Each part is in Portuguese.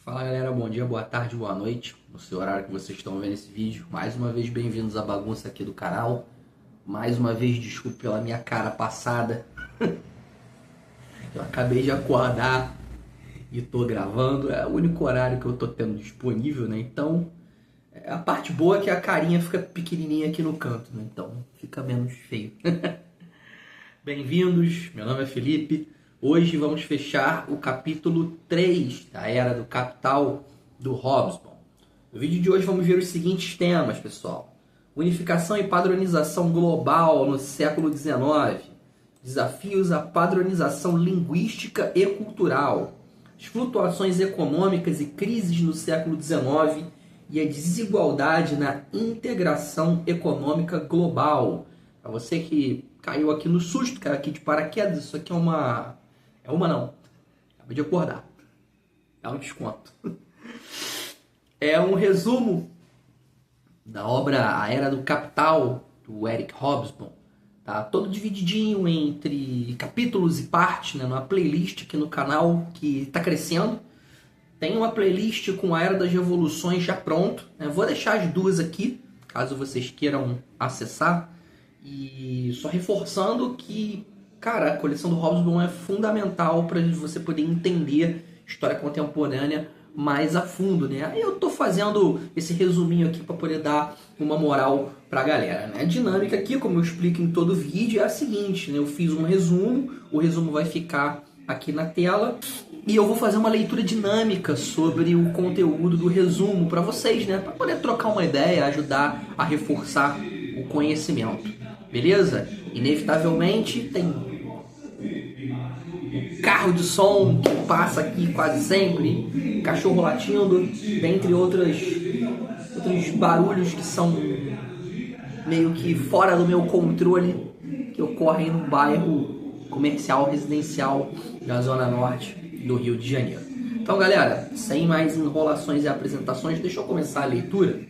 Fala galera, bom dia, boa tarde, boa noite, no seu horário que vocês estão vendo esse vídeo. Mais uma vez, bem-vindos à bagunça aqui do canal. Mais uma vez, desculpe pela minha cara passada. Eu acabei de acordar e tô gravando, é o único horário que eu tô tendo disponível, né? Então, a parte boa é que a carinha fica pequenininha aqui no canto, né? Então, fica menos feio. Bem-vindos, meu nome é Felipe. Hoje vamos fechar o capítulo 3 da Era do Capital do Hobsbawm. No vídeo de hoje vamos ver os seguintes temas, pessoal. Unificação e padronização global no século XIX. Desafios à padronização linguística e cultural. As flutuações econômicas e crises no século XIX e a desigualdade na integração econômica global. Para você que caiu aqui no susto, caiu aqui de paraquedas, isso aqui é uma não. Acabei de acordar. É um desconto. É um resumo da obra A Era do Capital, do Eric Hobsbawm. Tá todo divididinho entre capítulos e partes, né? Numa playlist aqui no canal que está crescendo. Tem uma playlist com a Era das Revoluções já pronto, né? Vou deixar as duas aqui, caso vocês queiram acessar. E só reforçando que, cara, a coleção do Hobsbawm é fundamental para você poder entender história contemporânea mais a fundo, né? Aí eu tô fazendo esse resuminho aqui para poder dar uma moral pra galera, né? A dinâmica aqui, como eu explico em todo vídeo, é a seguinte, né? Eu fiz um resumo, o resumo vai ficar aqui na tela e eu vou fazer uma leitura dinâmica sobre o conteúdo do resumo para vocês, né? Para poder trocar uma ideia, ajudar a reforçar o conhecimento. Beleza? Inevitavelmente tem carro de som que passa aqui quase sempre, cachorro latindo, dentre outros barulhos que são meio que fora do meu controle, que ocorrem no bairro comercial residencial da Zona Norte do Rio de Janeiro. Então, galera, sem mais enrolações e apresentações, deixa eu começar a leitura.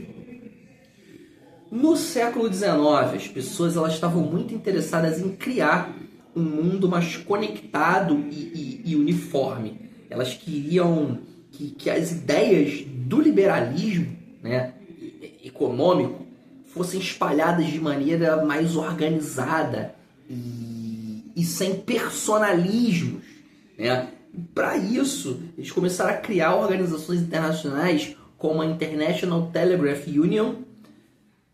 No século XIX, as pessoas elas estavam muito interessadas em criar um mundo mais conectado e uniforme. Elas queriam que as ideias do liberalismo, né, econômico fossem espalhadas de maneira mais organizada e sem personalismos, né? Para isso, eles começaram a criar organizações internacionais como a International Telegraph Union,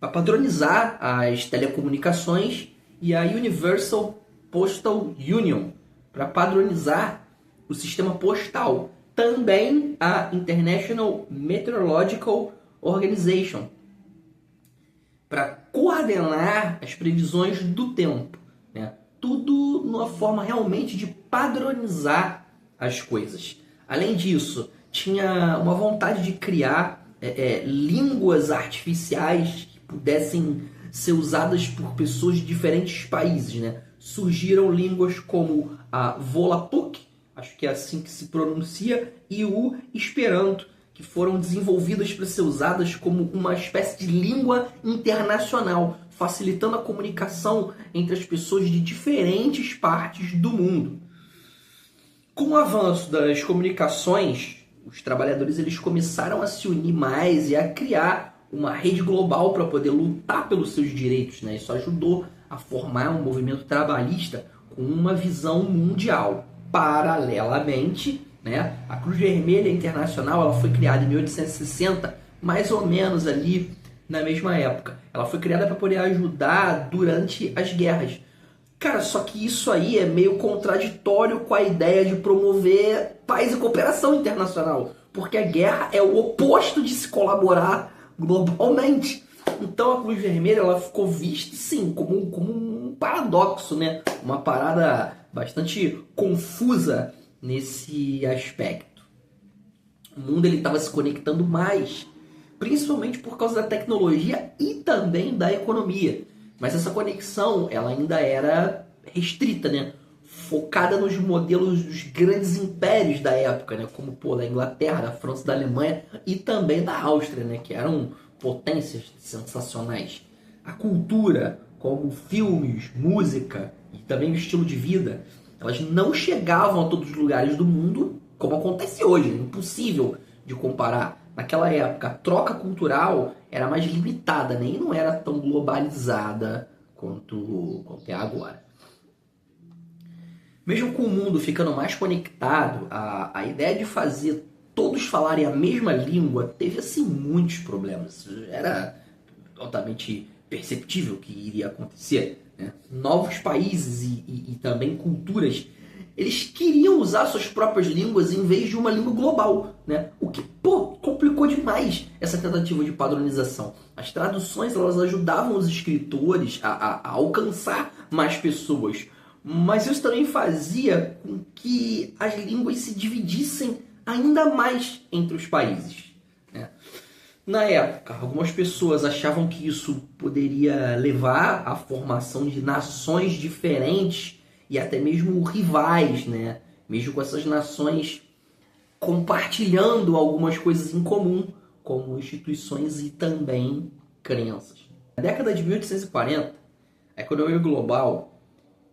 para padronizar as telecomunicações, e a Universal Postal Union, para padronizar o sistema postal. Também a International Meteorological Organization, para coordenar as previsões do tempo, né? Tudo numa forma realmente de padronizar as coisas. Além disso, tinha uma vontade de criar línguas artificiais que pudessem ser usadas por pessoas de diferentes países, né? Surgiram línguas como a Volapük, acho que é assim que se pronuncia, e o Esperanto, que foram desenvolvidas para ser usadas como uma espécie de língua internacional, facilitando a comunicação entre as pessoas de diferentes partes do mundo. Com o avanço das comunicações, os trabalhadores eles começaram a se unir mais e a criar uma rede global para poder lutar pelos seus direitos, né? Isso ajudou a formar um movimento trabalhista com uma visão mundial. Paralelamente, né, a Cruz Vermelha Internacional ela foi criada em 1860, mais ou menos ali na mesma época. Ela foi criada para poder ajudar durante as guerras. Cara, só que isso aí é meio contraditório com a ideia de promover paz e cooperação internacional, porque a guerra é o oposto de se colaborar globalmente. Então a Cruz Vermelha ela ficou vista, sim, como um paradoxo, né? Uma parada bastante confusa nesse aspecto. O mundo estava se conectando mais, principalmente por causa da tecnologia e também da economia. Mas essa conexão ela ainda era restrita, né? Focada nos modelos dos grandes impérios da época, né? Como da Inglaterra, da França, da Alemanha e também da Áustria, né? Que eram potências sensacionais. A cultura, como filmes, música e também o estilo de vida, elas não chegavam a todos os lugares do mundo como acontece hoje. É impossível de comparar. Naquela época, a troca cultural era mais limitada, né? E não era tão globalizada quanto é agora. Mesmo com o mundo ficando mais conectado, a ideia de fazer todos falarem a mesma língua teve, assim, muitos problemas. Era altamente perceptível que iria acontecer, né? Novos países e também culturas, eles queriam usar suas próprias línguas em vez de uma língua global, né? O que, complicou demais essa tentativa de padronização. As traduções, elas ajudavam os escritores a alcançar mais pessoas, mas isso também fazia com que as línguas se dividissem ainda mais entre os países, né? Na época, algumas pessoas achavam que isso poderia levar à formação de nações diferentes e até mesmo rivais, né? Mesmo com essas nações compartilhando algumas coisas em comum, como instituições e também crenças. Na década de 1840, a economia global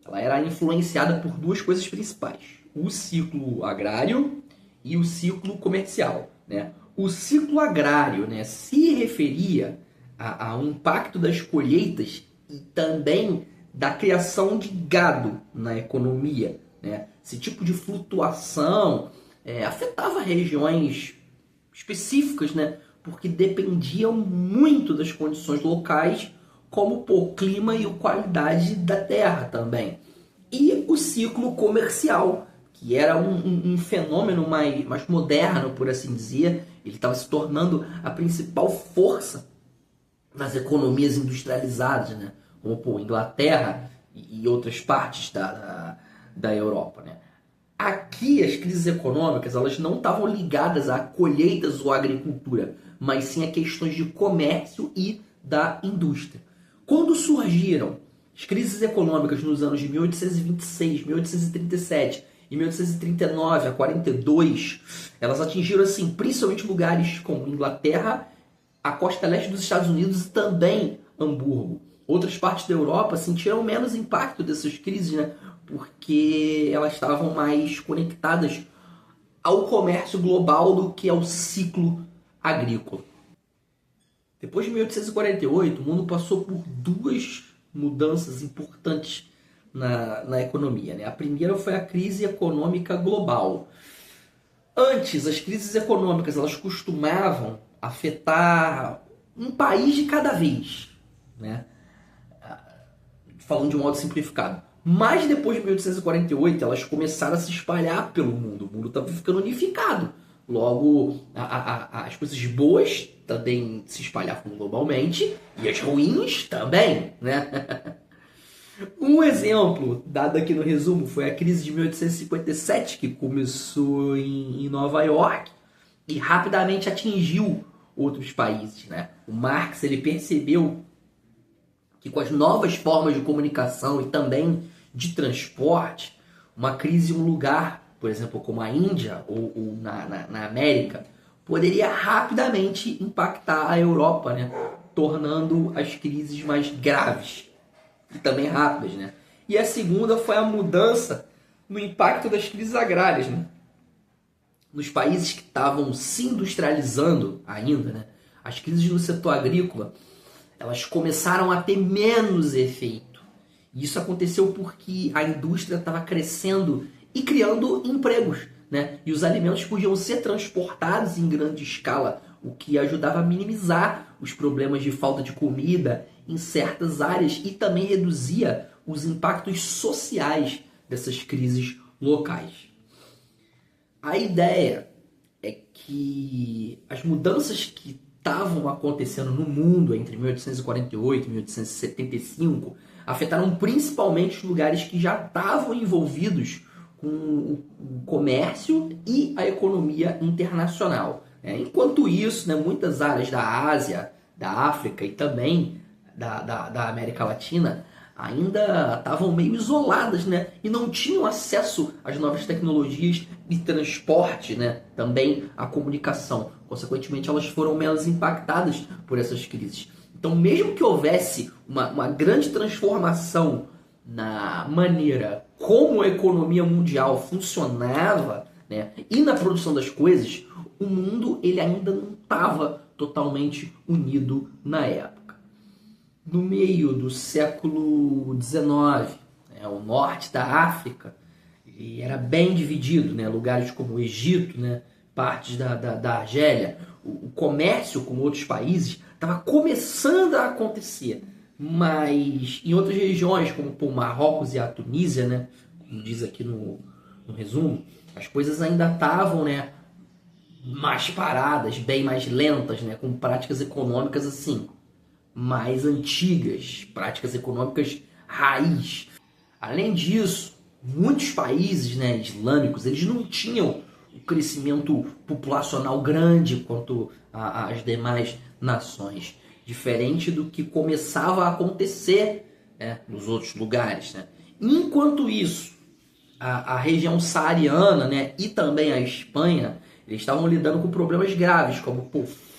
ela era influenciada por duas coisas principais: o ciclo agrário e o ciclo comercial, né? O ciclo agrário, né, se referia ao impacto das colheitas e também da criação de gado na economia, né? Esse tipo de flutuação afetava regiões específicas, né? Porque dependiam muito das condições locais, como o clima e a qualidade da terra também. E o ciclo comercial, que era um fenômeno mais moderno, por assim dizer. Ele estava se tornando a principal força nas economias industrializadas, né? Como Inglaterra e outras partes da Europa, né? Aqui as crises econômicas elas não estavam ligadas a colheitas ou à agricultura, mas sim a questões de comércio e da indústria. Quando surgiram as crises econômicas nos anos de 1826, 1837 e 1839 a 42, elas atingiram assim, principalmente lugares como Inglaterra, a costa leste dos Estados Unidos e também Hamburgo. Outras partes da Europa sentiram menos impacto dessas crises, né? Porque elas estavam mais conectadas ao comércio global do que ao ciclo agrícola. Depois de 1848, o mundo passou por duas mudanças importantes na economia, né? A primeira foi a crise econômica global. Antes, as crises econômicas elas costumavam afetar um país de cada vez, né? Falando de um modo simplificado. Mas depois de 1848, elas começaram a se espalhar pelo mundo. O mundo estava ficando unificado. Logo, as coisas boas também se espalhavam globalmente e as ruins também, né? Um exemplo, dado aqui no resumo, foi a crise de 1857, que começou em Nova York e rapidamente atingiu outros países, né? O Marx ele percebeu que com as novas formas de comunicação e também de transporte, uma crise em um lugar, por exemplo, como a Índia ou na América, poderia rapidamente impactar a Europa, né? Tornando as crises mais graves e também rápidas, né? E a segunda foi a mudança no impacto das crises agrárias, né? Nos países que estavam se industrializando ainda, né? As crises no setor agrícola, elas começaram a ter menos efeito. E isso aconteceu porque a indústria estava crescendo e criando empregos, né? E os alimentos podiam ser transportados em grande escala, o que ajudava a minimizar os problemas de falta de comida em certas áreas e também reduzia os impactos sociais dessas crises locais. A ideia é que as mudanças que estavam acontecendo no mundo entre 1848 e 1875 afetaram principalmente os lugares que já estavam envolvidos com o comércio e a economia internacional. Enquanto isso, né, muitas áreas da Ásia, da África e também da América Latina ainda estavam meio isoladas, né, e não tinham acesso às novas tecnologias de transporte, né, também à comunicação. Consequentemente, elas foram menos impactadas por essas crises. Então, mesmo que houvesse uma grande transformação na maneira como a economia mundial funcionava, né, e na produção das coisas, o mundo ele ainda não estava totalmente unido na época. No meio do século XIX, o norte da África ele era bem dividido, né? Lugares como o Egito, né? Partes da Argélia, o comércio com outros países estava começando a acontecer, mas em outras regiões, como o Marrocos e a Tunísia, né? Como diz aqui no resumo, as coisas ainda estavam, né? Mais paradas, bem mais lentas, né? Com práticas econômicas assim, mais antigas, práticas econômicas raiz. Além disso, muitos países, né, islâmicos, eles não tinham um crescimento populacional grande quanto às demais nações, diferente do que começava a acontecer, né, nos outros lugares, né? Enquanto isso, a região saariana, né, e também a Espanha, eles estavam lidando com problemas graves, como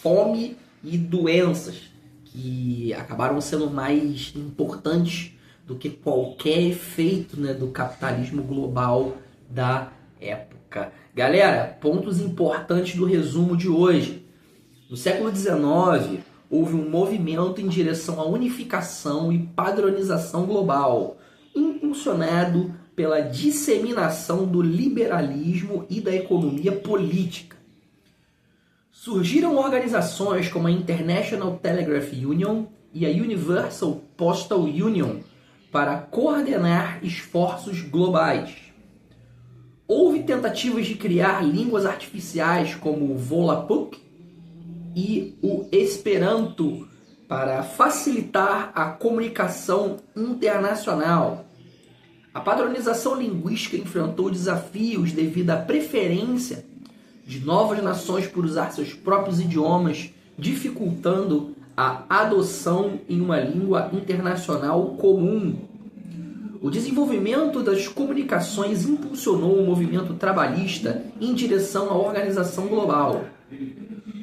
fome e doenças, que acabaram sendo mais importantes do que qualquer efeito, né, do capitalismo global da época. Galera, pontos importantes do resumo de hoje. No século XIX, houve um movimento em direção à unificação e padronização global, impulsionado pela disseminação do liberalismo e da economia política. Surgiram organizações como a International Telegraph Union e a Universal Postal Union para coordenar esforços globais. Houve tentativas de criar línguas artificiais como o Volapük e o Esperanto para facilitar a comunicação internacional. A padronização linguística enfrentou desafios devido à preferência de novas nações por usar seus próprios idiomas, dificultando a adoção em uma língua internacional comum. O desenvolvimento das comunicações impulsionou o movimento trabalhista em direção à organização global.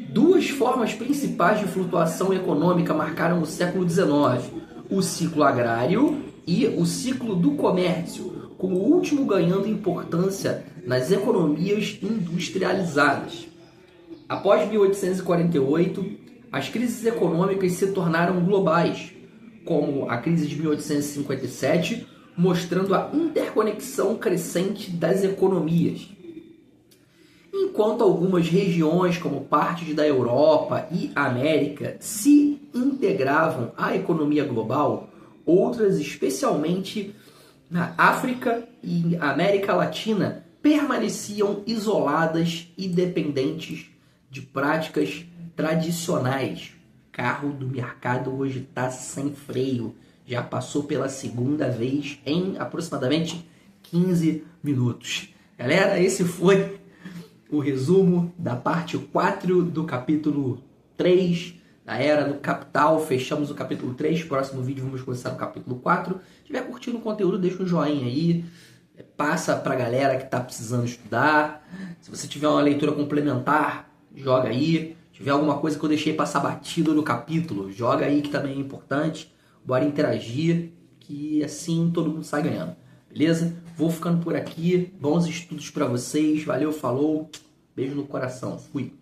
Duas formas principais de flutuação econômica marcaram o século XIX: o ciclo agrário e o ciclo do comércio, com o último ganhando importância nas economias industrializadas. Após 1848, as crises econômicas se tornaram globais, como a crise de 1857, mostrando a interconexão crescente das economias. Enquanto algumas regiões, como partes da Europa e América, se integravam à economia global, outras, especialmente na África e América Latina, permaneciam isoladas e dependentes de práticas tradicionais. O carro do mercado hoje está sem freio. Já passou pela segunda vez em aproximadamente 15 minutos. Galera, esse foi o resumo da parte 4 do capítulo 3 da Era do Capital. Fechamos o capítulo 3. Próximo vídeo vamos começar no capítulo 4. Se estiver curtindo o conteúdo, deixa um joinha aí. Passa pra galera que tá precisando estudar. Se você tiver uma leitura complementar, joga aí. Se tiver alguma coisa que eu deixei passar batido no capítulo, joga aí que também é importante. Bora interagir, que assim todo mundo sai ganhando. Beleza? Vou ficando por aqui. Bons estudos pra vocês. Valeu, falou. Beijo no coração. Fui.